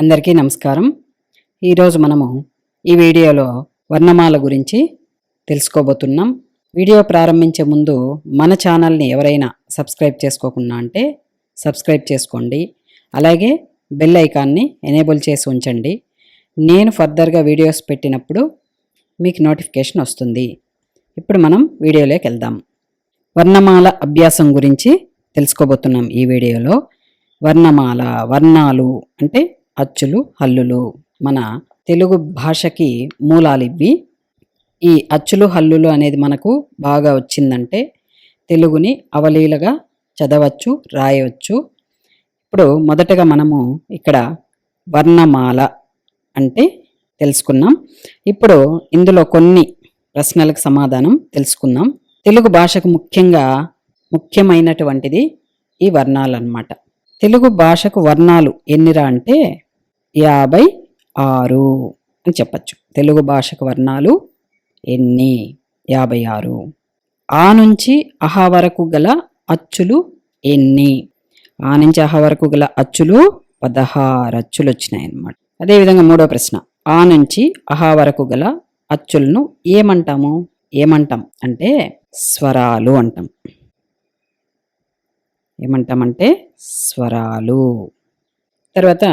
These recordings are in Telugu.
అందరికీ నమస్కారం. ఈరోజు మనము ఈ వీడియోలో వర్ణమాల గురించి తెలుసుకోబోతున్నాం. వీడియో ప్రారంభించే ముందు మన ఛానల్ని ఎవరైనా సబ్స్క్రైబ్ చేసుకోకుండా అంటే సబ్స్క్రైబ్ చేసుకోండి. అలాగే బెల్ ఐకాన్ని ఎనేబుల్ చేసి ఉంచండి. నేను ఫర్దర్గా వీడియోస్ పెట్టినప్పుడు మీకు నోటిఫికేషన్ వస్తుంది. ఇప్పుడు మనం వీడియోలోకి వెళ్దాం. వర్ణమాల అభ్యాసం గురించి తెలుసుకోబోతున్నాం ఈ వీడియోలో. వర్ణమాల, వర్ణాలు అంటే అచ్చులు, హల్లులు. మన తెలుగు భాషకి మూలాలు ఇవి. ఈ అచ్చులు, హల్లులు అనేది మనకు బాగా వచ్చిందంటే తెలుగుని అవలీలగా చదవచ్చు, రాయవచ్చు. ఇప్పుడు మొదటగా మనము ఇక్కడ వర్ణమాల అంటే తెలుసుకున్నాం. ఇప్పుడు ఇందులో కొన్ని ప్రశ్నలకు సమాధానం తెలుసుకుందాం. తెలుగు భాషకు ముఖ్యమైనటువంటిది ఈ వర్ణాలు అన్నమాట. తెలుగు భాషకు వర్ణాలు ఎన్నిరా అంటే 56 అని చెప్పచ్చు. తెలుగు భాషకు వర్ణాలు ఎన్ని? 56. ఆ నుంచి అహ వరకు గల అచ్చులు ఎన్ని? ఆ నుంచి అహ వరకు గల అచ్చులు 16 అచ్చులు వచ్చినాయి అన్నమాట. అదేవిధంగా మూడో ప్రశ్న, ఆ నుంచి అహ వరకు గల అచ్చులను ఏమంటాం అంటే స్వరాలు అంటాం. ఏమంటామంటే స్వరాలు. తర్వాత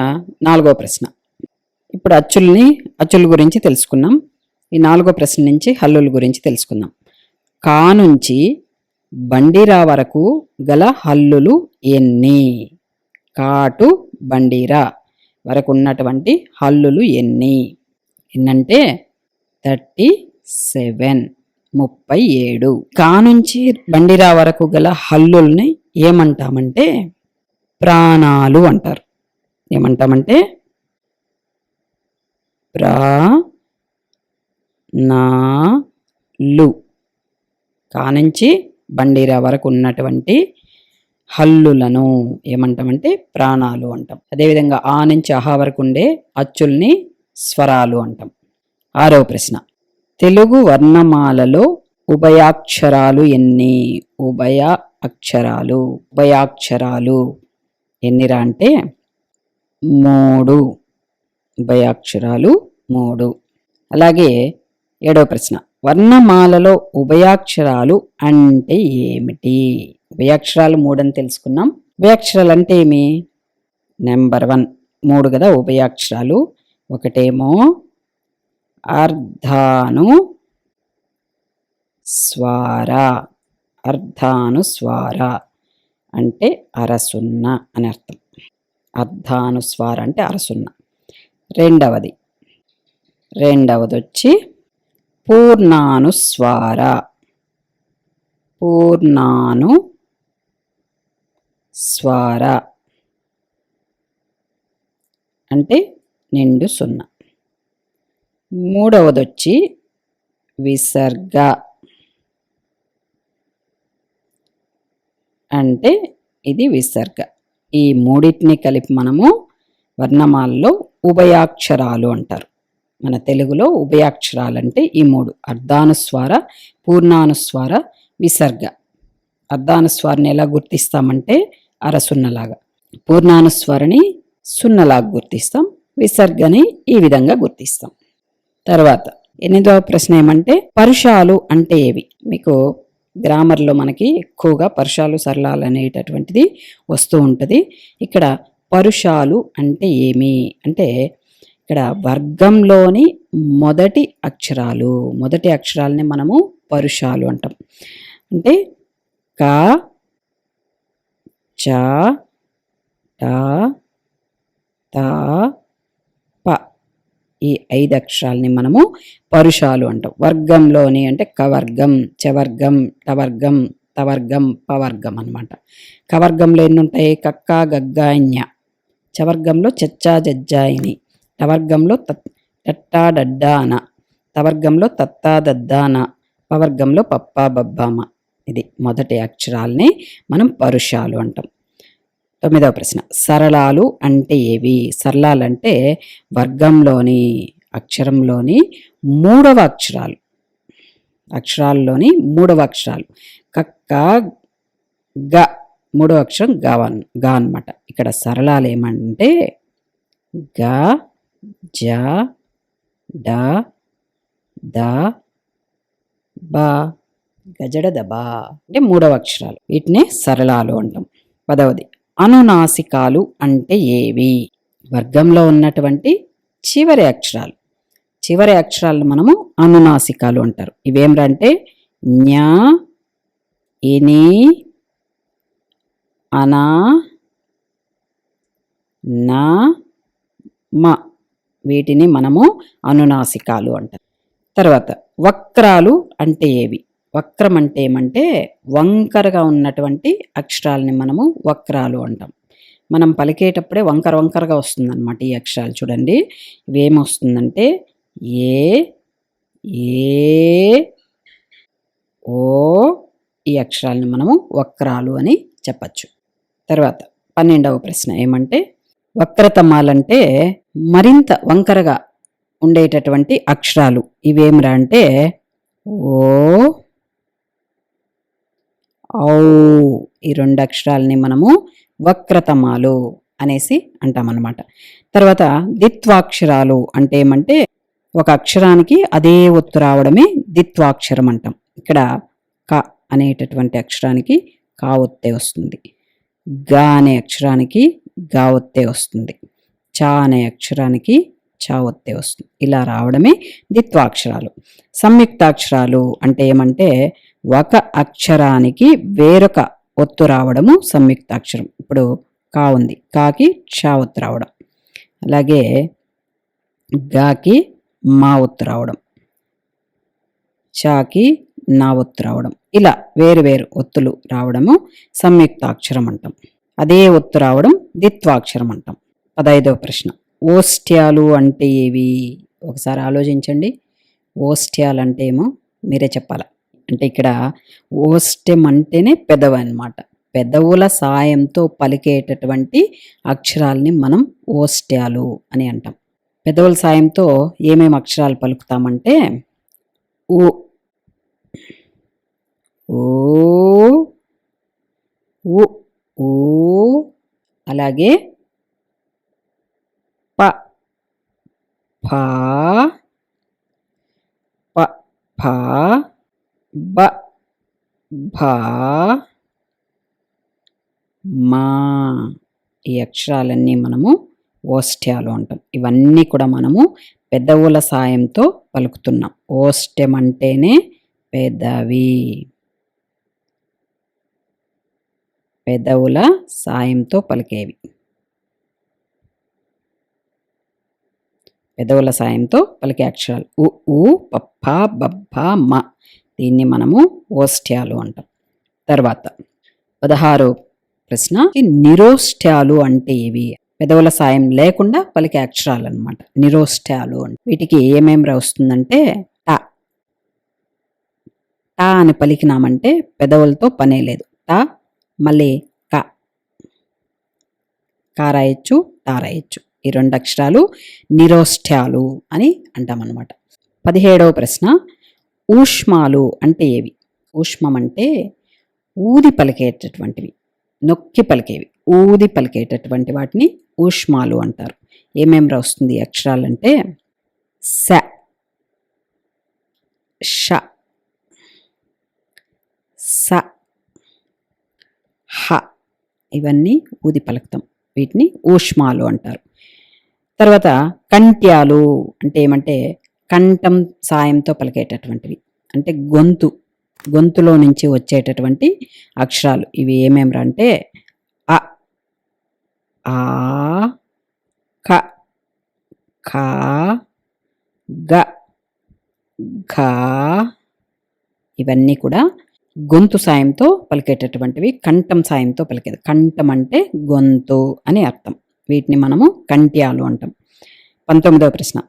నాలుగో ప్రశ్న. ఇప్పుడు అచ్చుల గురించి తెలుసుకున్నాం. ఈ నాలుగో ప్రశ్న నుంచి హల్లుల గురించి తెలుసుకుందాం. కా నుంచి బండిరా వరకు గల హల్లులు ఎన్ని? కాటు బండిరా వరకు ఉన్నటువంటి హల్లులు ఎన్నంటే 37. కా నుంచి బండిరా వరకు గల హల్లుల్ని ఏమంటామంటే ప్రాణాలు అంటారు. ఏమంటామంటే ప్రాణాలు. కా నుంచి బండిరా వరకు ఉన్నటువంటి హల్లులను ఏమంటామంటే ప్రాణాలు అంటాం. అదేవిధంగా ఆ నుంచి అహ వరకు ఉండే అచ్చుల్ని స్వరాలు అంటాం. ఆరవ ప్రశ్న, తెలుగు వర్ణమాలలో ఉభయాక్షరాలు ఎన్ని? ఉభయాక్షరాలు ఎన్నిరా అంటే 3. ఉభయాక్షరాలు 3. అలాగే ఏడవ ప్రశ్న, వర్ణమాలలో ఉభయాక్షరాలు అంటే ఏమిటి? ఉభయాక్షరాలు 3 అని తెలుసుకున్నాం. ఉభయాక్షరాలు అంటే ఏమి? నెంబర్ 1 3 కదా ఉభయాక్షరాలు. ఒకటేమో అర్ధానుస్వార అంటే అరసున్న అని అర్థం. అర్ధానుస్వార అంటే అరసున్న. రెండవది వచ్చి పూర్ణానుస్వార అంటే నిండు సున్న. మూడవది వచ్చి విసర్గ అంటే ఇది విసర్గ. ఈ మూడింటిని కలిపి మనము వర్ణమాలలో ఉభయాక్షరాలు అంటారు. మన తెలుగులో ఉభయాక్షరాలు అంటే ఈ 3: అర్ధానుస్వార, పూర్ణానుస్వార, విసర్గ. అర్ధానుస్వారని ఎలా గుర్తిస్తామంటే అరసున్నలాగా, పూర్ణానుస్వారని సున్నలాగా గుర్తిస్తాం, విసర్గని ఈ విధంగా గుర్తిస్తాం. తర్వాత 8వ ప్రశ్న ఏమంటే పరుషాలు అంటే ఏవి? మీకు గ్రామర్లో మనకి ఎక్కువగా పరుషాలు, సరళాలు అనేటటువంటిది వస్తూ ఉంటుంది. ఇక్కడ పరుషాలు అంటే ఏమి అంటే ఇక్కడ వర్గంలోని మొదటి అక్షరాలని మనము పరుషాలు అంటాం. అంటే క, చ, ట, త, ప ఈ 5 అక్షరాలని మనము పరుషాలు అంటాం. వర్గంలోని అంటే కవర్గం, చవర్గం, టవర్గం, తవర్గం, పవర్గం అన్నమాట. కవర్గంలో ఎన్ని ఉంటాయి? కక్క, గగ్గ, ఞ. చవర్గంలో చచ్చా, జజ్జాయిని. టవర్గంలో టట్టా, డడ్డాన. తవర్గంలో తత్తా, దద్దాన. పవర్గంలో పప్పా, బబ్బామ. ఇది మొదటి అక్షరాలని మనం పరుషాలు అంటాం. 9వ ప్రశ్న, సరళాలు అంటే ఏవి? సరళాలంటే వర్గంలోని అక్షరంలోని 3వ అక్షరాల్లోని 3వ అక్షరాలు. కక్క, గ 3వ అక్షరం గా అన్నమాట. ఇక్కడ సరళాలు ఏమంటే గ జ డ ద బ. గజడ దబ అంటే 3వ అక్షరాలు. వీటిని సరళాలు అంటాం. 10వది అనునాసికాలు అంటే ఏవి? వర్గంలో ఉన్నటువంటి చివరి అక్షరాలు. చివరి అక్షరాలను మనము అనునాసికాలు అంటారు. ఇవేమిటంటే జ్ఞ, ఇని, అనా, నా, మ. వీటిని మనము అనునాసికాలు అంటాం. తర్వాత వక్రాలు అంటే ఏవి? వక్రం అంటే ఏమంటే వంకరగా ఉన్నటువంటి అక్షరాలని మనము వక్రాలు అంటాం. మనం పలికేటప్పుడే వంకర వంకరగా వస్తుందన్నమాట ఈ అక్షరాలు. చూడండి ఇవేమొస్తుందంటే ఏ, ఏ, ఓ. ఈ అక్షరాలని మనము వక్రాలు అని చెప్పచ్చు. తర్వాత 12వ ప్రశ్న ఏమంటే వక్రతమాలంటే మరింత వంకరగా ఉండేటటువంటి అక్షరాలు ఇవేమిరా అంటే ఓ, ఔ. ఈ 2 అక్షరాలని మనము వక్రతమాలు అనేసి అంటామన్నమాట. తర్వాత దిత్వాక్షరాలు అంటే ఏమంటే ఒక అక్షరానికి అదే ఒత్తు రావడమే దిత్వాక్షరం అంటాం. ఇక్కడ క అనేటటువంటి అక్షరానికి కా ఒత్తే వస్తుంది. గ అనే అక్షరానికి గా ఒత్తే వస్తుంది. చ అనే అక్షరానికి చ ఒత్తే వస్తుంది. ఇలా రావడమే దిత్వాక్షరాలు. సంయుక్తాక్షరాలు అంటే ఏమంటే ఒక అక్షరానికి వేరొక ఒత్తు రావడము సంయుక్తాక్షరం. ఇప్పుడు కా ఉంది, కాకి చ ఒత్తు రావడం. అలాగే గాకి మా ఒత్తు రావడం, చాకి నా ఒత్తు రావడం. ఇలా వేరు వేరు ఒత్తులు రావడము సంయుక్తాక్షరం అంటాం. అదే ఒత్తు రావడం దిత్వాక్షరం అంటాం. 15వ ప్రశ్న ఓష్ట్యాలు అంటే ఏవి? ఒకసారి ఆలోచించండి. ఓష్ట్యాలు అంటే ఏమో మీరే చెప్పాల. అంటే ఇక్కడ ఓష్టం అంటేనే పెదవి అన్నమాట. పెదవుల సాయంతో పలికేటటువంటి అక్షరాలని మనం ఓష్ట్యాలు అని అంటాం. పెదవుల సాయంతో ఏమేమి అక్షరాలు పలుకుతామంటే ఓ, ఓ, ఉ, ఊ, అలాగే ప, ఫ, ప, ఫ, బ, భ, మా. ఈ అక్షరాలన్నీ మనము ఓష్ట్యాలు అంటాం. ఇవన్నీ కూడా మనము పెదవుల సాయంతో పలుకుతున్నాం. ఓష్టం అంటేనే పెదవి. పెదవుల సాయంతో పలికేవి. పెదవుల సాయంతో పలికే అక్షరాలు ఉ, ఊ, పప్ప, బబ్బ, మ. దీన్ని మనము ఓష్ట్యాలు అంటాం. తర్వాత 16వ ప్రశ్న నిరోష్ట్యాలు అంటే ఏవి? పెదవుల సాయం లేకుండా పలికే అక్షరాలు అన్నమాట నిరోష్ట్యాలు అంటే. వీటికి ఏమేమి వస్తుందంటే ట. ట అని పలికినామంటే పెదవులతో పనే లేదు. ట, మళ్ళీ క, కా రాయొచ్చు, తా రాయొచ్చు. ఈ 2 అక్షరాలు నిరోష్ట్యాలు అని అంటామన్నమాట. 17వ ప్రశ్న ఊష్మాలు అంటే ఏవి? ఊష్మం అంటే ఊది పలికేటటువంటివి, నొక్కి పలికేవి. ఊది పలికేటటువంటి వాటిని ఊష్మాలు అంటారు. ఏమేమి వస్తుంది అక్షరాలంటే స, ష, స, హ. ఇవన్నీ ఊది పలుకుతాం. వీటిని ఊష్మాలు అంటారు. తర్వాత కంట్యాలు అంటే ఏమంటే కంఠం సాయంతో పలికేటటువంటివి. అంటే గొంతులో నుంచి వచ్చేటటువంటి అక్షరాలు. ఇవి ఏమేమిరా అంటే అ, ఆ, క, ఖ, గ, ఘ. ఇవన్నీ కూడా గొంతు సాయంతో పలికేటటువంటివి, కంఠం సాయంతో పలికేది. కంఠం అంటే గొంతు అని అర్థం. వీటిని మనము కంట్యాలు అంటాం. 19వ ప్రశ్న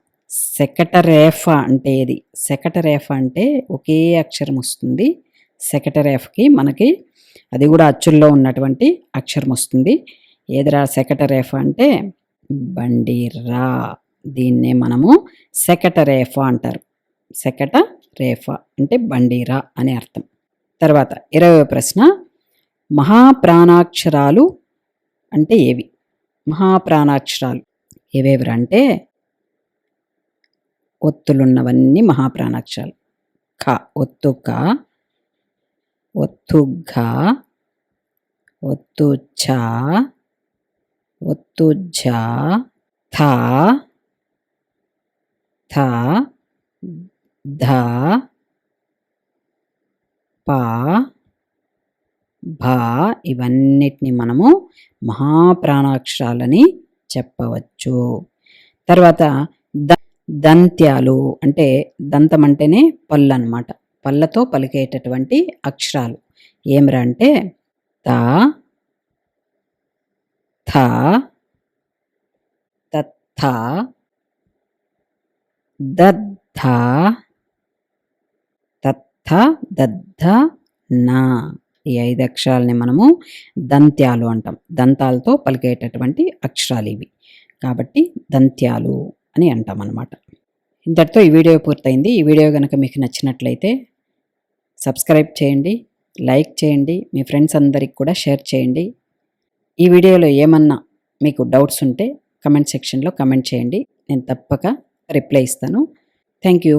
శకటరేఫ అంటే ఏది? శకటరేఫ అంటే ఒకే అక్షరం వస్తుంది. శకటరేఫకి మనకి అది కూడా అచ్చుల్లో ఉన్నటువంటి అక్షరం వస్తుంది. ఏదిరా శకటరేఫ అంటే బండిరా. దీన్నే మనము శకటరేఫ అంటారు. శకటరేఫ అంటే బండిరా అని అర్థం. తర్వాత 20వ ప్రశ్న మహాప్రాణాక్షరాలు అంటే ఏవి? మహాప్రాణాక్షరాలు ఏవేవిరా అంటే ఒత్తులున్నవన్నీ మహాప్రాణాక్షరాలు. ఖ ఒత్తు క, ఒత్తు ఘ, ఒత్తు ఛ, ఒత్తు ఝ, థ, థ, ధ, ప, భ ఇవన్నిటిని మనము మహాప్రాణాక్షరాలని చెప్పవచ్చు. తర్వాత దంత్యాలు అంటే దంతం అంటేనే పళ్ళు అన్నమాట. పళ్ళతో పలికేటటువంటి అక్షరాలు ఏమిరా అంటే త, థ, తత్థ, దద్ధ, తత్థ, దద్ధ, నా ఈ 5 అక్షరాలని మనము దంత్యాలు అంటాం. దంతాలతో పలికేటటువంటి అక్షరాలు ఇవి. కాబట్టి దంత్యాలు అని అంటాం అన్నమాట. ఇంతటితో ఈ వీడియో పూర్తయింది. ఈ వీడియో కనుక మీకు నచ్చినట్లయితే సబ్స్క్రైబ్ చేయండి, లైక్ చేయండి, మీ ఫ్రెండ్స్ అందరికి కూడా షేర్ చేయండి. ఈ వీడియోలో ఏమన్నా మీకు డౌట్స్ ఉంటే కమెంట్ సెక్షన్లో కమెంట్ చేయండి. నేను తప్పక రిప్లై ఇస్తాను. Thank you.